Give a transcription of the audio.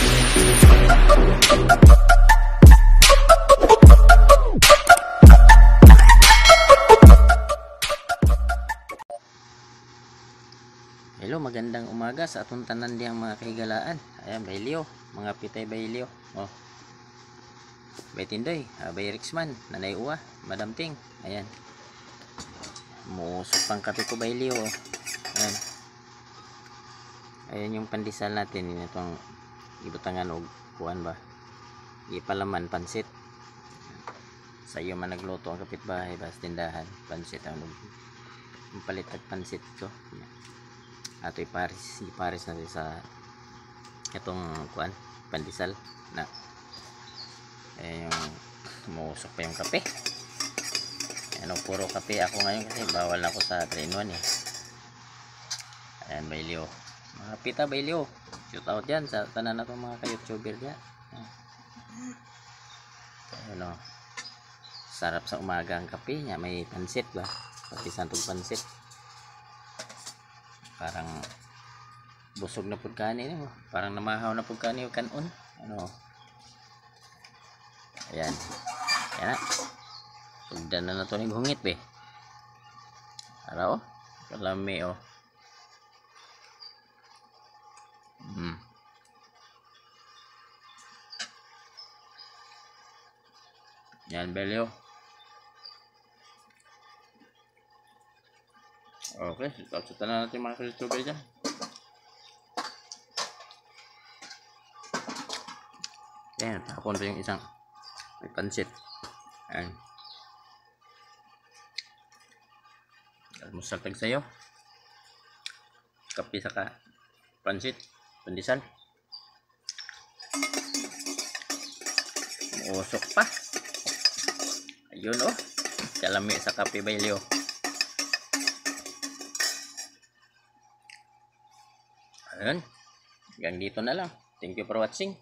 Hello, magandang umaga sa atong tanan diyang mga kahigalaan. Ayan, baylio, mga pitay baylio. Oh. Baytindoy, bay Rixman, nanay uwa, Madam Ting. Ayan. Muusok pang kape ko baylio. Ayan. Ayan yung pandesal natin, itong ibutangan og kuan ba. Ipalaman pansit. Sa iyo man nagluto ang kapitbahay bas tindahan, pansit ang palitag pansit ko. Ayan. Ato iparis natin sa itong kuan pandesal na yung umusok pa yung kape. Ano, puro kape ako ngayon kasi bawal ako sa 3-in-1 eh. Ayan, baylio, mga pita baylio, shout out yan sa tanan na itong mga ka-youtuber dyan. Ano, sarap sa umaga ang kape niya, may pansit ba, pati santong pansit. Parang busog na pud kanin, parang namahaw na pud kanin yung kanon. Ano? Ayan. Ayan na. Sugdan na to ning hungit be. Ara oh. Kalami oh. Yan belyo. Okay, tapos na natin mga ka-youtuber dyan. Ayan, tapon pa yung isang may pansit. Ayan. Almusal tag sayo. Kape saka pansit, pandesal. Usok pa. Ayun oh. Kalami sa kape baylio. Ayan. Hanggang dito na lang. Thank you for watching.